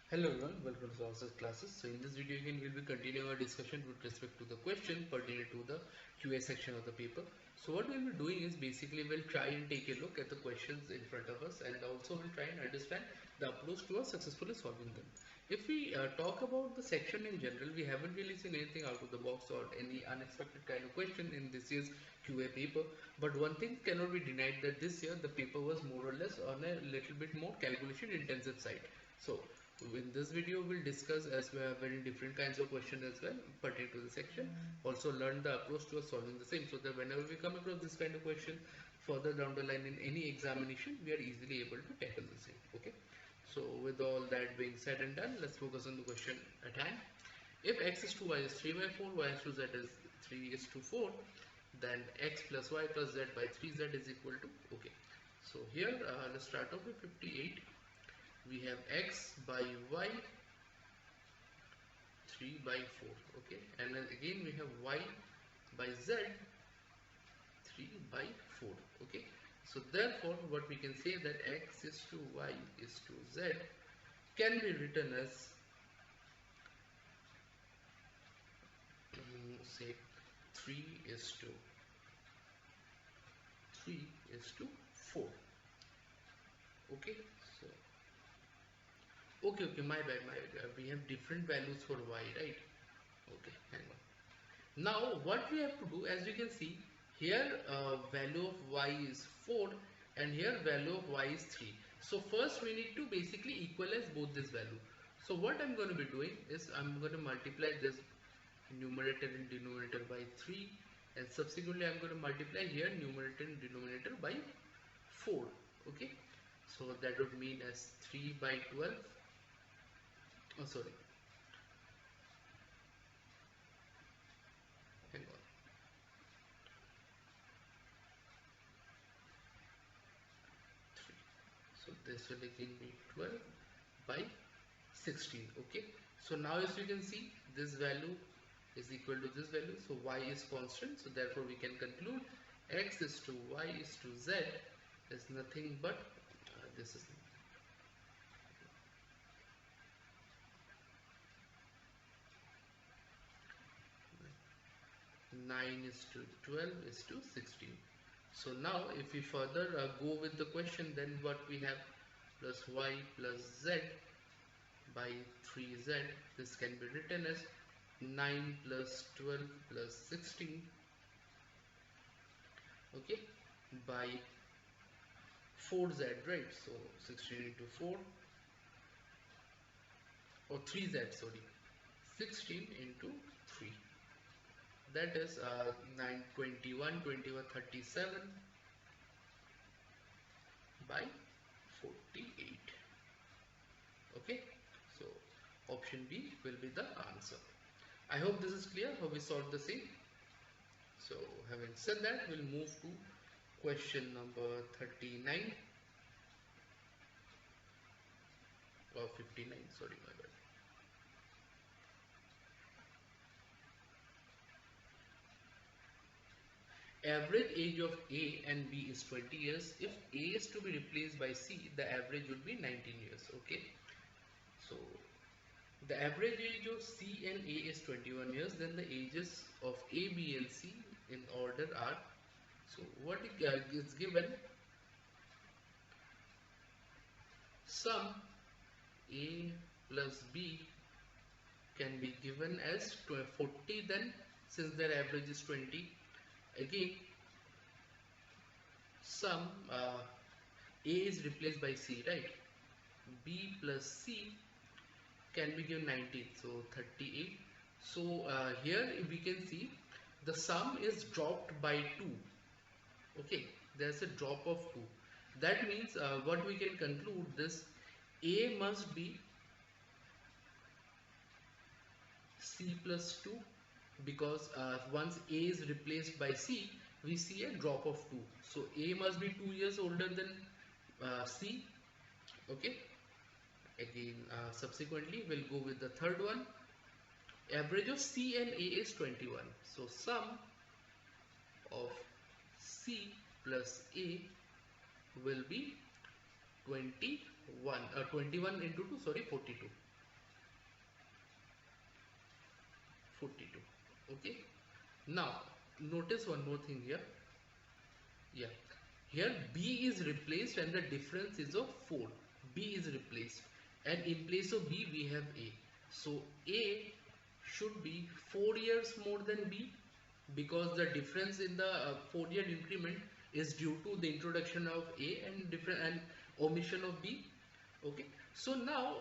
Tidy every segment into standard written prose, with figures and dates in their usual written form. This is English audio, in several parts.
Hello everyone, welcome to our classes. So in this video again we'll be continuing our discussion with respect to the question pertaining to the QA section of the paper. So what we'll be doing is basically we'll try and take a look at the questions in front of us, and also we'll try and understand the approach to successfully solving them. If we talk about the section in general, we haven't really seen anything out of the box or any unexpected kind of question in this year's QA paper. But one thing cannot be denied, that this year the paper was more or less on a little bit more calculation intensive side. So in this video we'll discuss, as we have very different kinds of questions as well pertaining to the section, also learn the approach to solving the same, so that whenever we come across this kind of question further down the line in any examination, we are easily able to tackle the same. Okay, so with all that being said and done, let's focus on the question at hand. If x is to y is 3 by 4, y is to z is 3 is to 4, then x plus y plus z by 3z is equal to, okay, so here let's start off with 58. We have x by y 3 by 4, okay, and then again we have y by z 3 by 4, okay. So therefore what we can say, that x is to y is to z can be written as say 3 is to 3 is to 4, okay. So okay, my bad, we have different values for y, right? Okay, hang on. Now what we have to do, as you can see here, value of y is 4 and here value of y is 3. So first we need to basically equalize both this value. So what I'm going to be doing is I'm going to multiply this numerator and denominator by 3, and subsequently I'm going to multiply here numerator and denominator by 4, okay. So that would mean as 3 by 12, oh sorry, hang on, so this will again be 12 by 16, okay. So now as you can see, this value is equal to this value, so y is constant, so therefore we can conclude x is to y is to z is nothing but this is 9 is to 12 is to 16. So now if we further go with the question, then what we have, plus y plus z by 3z, this can be written as 9 plus 12 plus 16, okay, by 4z, right? So 16 into 4, or 3z, sorry, 16 into 3, that is 9 21 21 37 by 48, okay. So option B will be the answer. I hope this is clear how we solve the same. So having said that, we'll move to question number 39 or 59, sorry, my bad. Average age of A and B is 20 years. If A is to be replaced by C, the average would be 19 years, okay. So the average age of C and A is 21 years, then the ages of A, B and C in order are, so what is given, sum A plus B can be given as 40, then since their average is 20, again sum A is replaced by C, right? B plus C can be given 19, so 38. So here we can see the sum is dropped by 2, okay, there's a drop of 2. That means what we can conclude, this A must be C plus 2, because once A is replaced by C, we see a drop of 2. So A must be 2 years older than C, okay. Again subsequently we'll go with the third one. Average of C and A is 21. So sum of C plus A will be 21 into 2, sorry, 42. 42. Okay, now notice one more thing here. Yeah, here b is replaced and the difference is of 4. B is replaced and in place of b we have a, so a should be 4 years more than b, because the difference in the 4-year increment is due to the introduction of a and different and omission of b. Okay, so now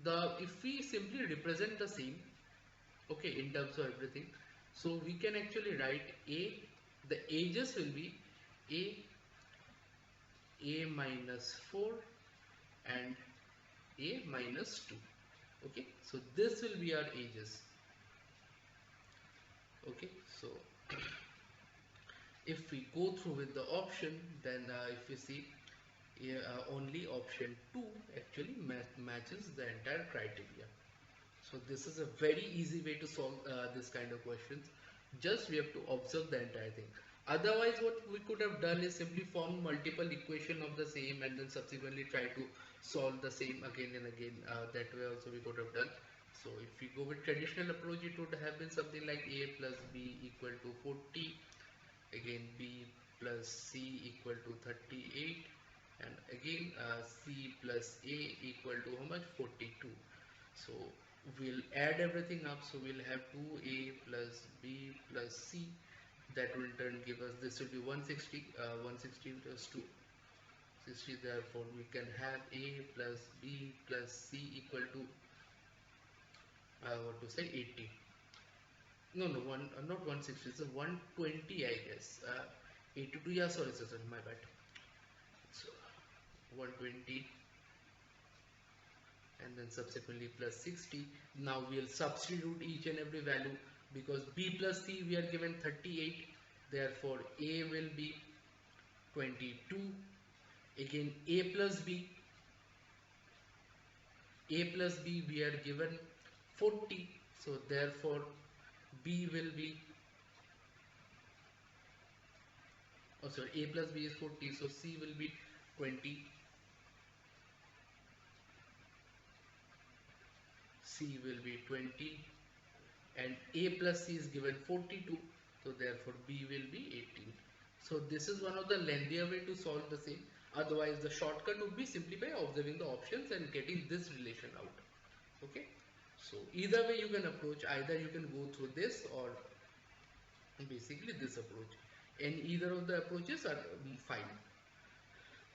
the if we simply represent the same, okay, in terms of everything, so we can actually write a, the ages will be a minus 4 and a minus 2. Okay, so this will be our ages. Okay, so if we go through with the option, then if you see, only option 2 actually matches the entire criteria. So this is a very easy way to solve this kind of questions. Just we have to observe the entire thing. Otherwise what we could have done is simply form multiple equation of the same and then subsequently try to solve the same again and again. That way also we could have done. So if we go with traditional approach, it would have been something like a plus b equal to 40, again b plus c equal to 38, and again c plus a equal to how much, 42. So we'll add everything up, so we'll have 2a plus b plus c, that will in turn give us, this will be 160, 160 plus 2 60, therefore we can have a plus b plus c equal to what to say, 80. No, not 160, it's a 120 I guess. 82, yeah, sorry, my bad. So 120 and then subsequently plus 60. Now we'll substitute each and every value, because b plus c we are given 38, therefore a will be 22. Again a plus b we are given 40, so therefore b will be, oh sorry, a plus b is 40, so c will be 20, c will be 20, and a plus c is given 42, so therefore b will be 18. So this is one of the lengthier way to solve the same. Otherwise the shortcut would be simply by observing the options and getting this relation out. Okay, so either way you can approach, either you can go through this or basically this approach, and either of the approaches are fine.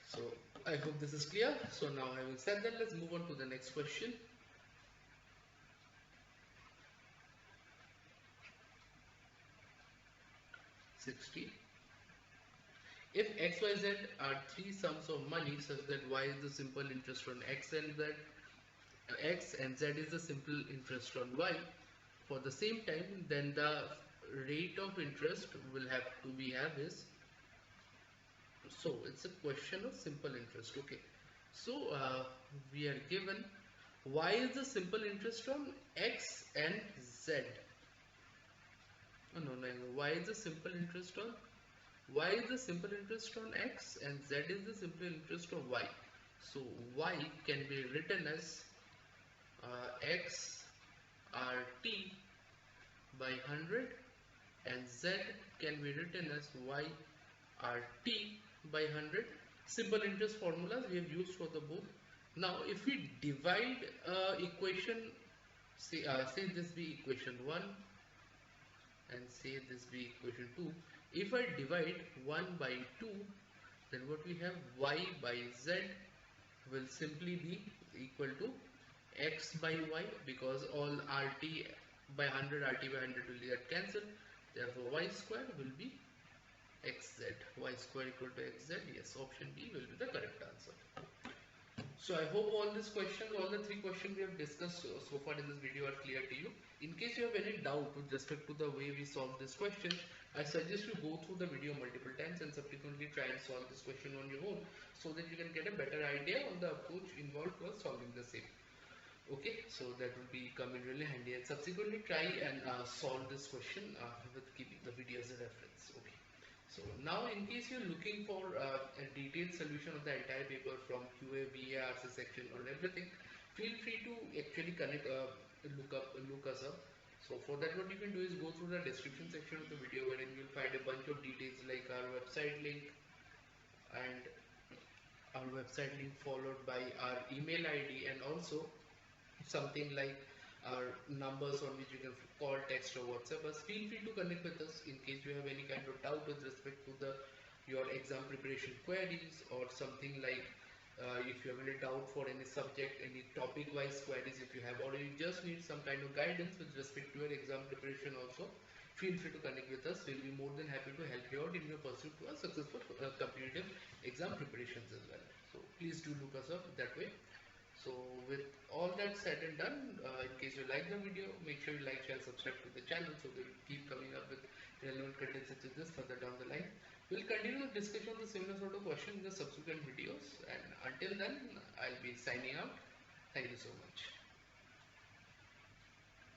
So I hope this is clear. So now having said that, let's move on to the next question. If x, y, z are three sums of money such that y is the simple interest on x and z is the simple interest on y for the same time, then the rate of interest will have to be have is, so it's a question of simple interest. Okay, so we are given y is the simple interest on x and z. No, y is the simple interest on x and z is the simple interest of y. So y can be written as x rt by 100 and z can be written as y rt by 100. Simple interest formulas we have used for the both. Now if we divide equation, say this be equation 1 and say this be equation 2. If I divide 1 by 2, then what we have, y by z will simply be equal to x by y, because all rt by 100 will get cancelled, therefore y square will be xz, y square equal to xz. Yes, option B will be the correct answer. So I hope all the 3 questions we have discussed so far in this video are clear to you. In case you have any doubt with respect to the way we solve this question, I suggest you go through the video multiple times and subsequently try and solve this question on your own, so that you can get a better idea on the approach involved for solving the same. Okay, so that will be coming really handy, and subsequently try and solve this question with keeping the video as a reference. Okay. So now in case you're looking for a detailed solution of the entire paper from QA, VA, RC section or everything, feel free to actually look us up. So for that, what you can do is go through the description section of the video, wherein you'll find a bunch of details like our website link and followed by our email ID, and also something like our numbers on which you can call, text or WhatsApp us. Feel free to connect with us in case you have any kind of doubt with respect to your exam preparation queries, or something like if you have any doubt for any subject, any topic wise queries if you have, or you just need some kind of guidance with respect to your exam preparation also. Feel free to connect with us. We'll be more than happy to help you out in your pursuit to a successful competitive exam preparations as well. So please do look us up that way. So with all that said and done, in case you like the video, make sure you like, share, subscribe to the channel so we'll keep coming up with relevant content such as this further down the line. We'll continue the discussion of the similar sort of question in the subsequent videos, and until then, I'll be signing out. Thank you so much.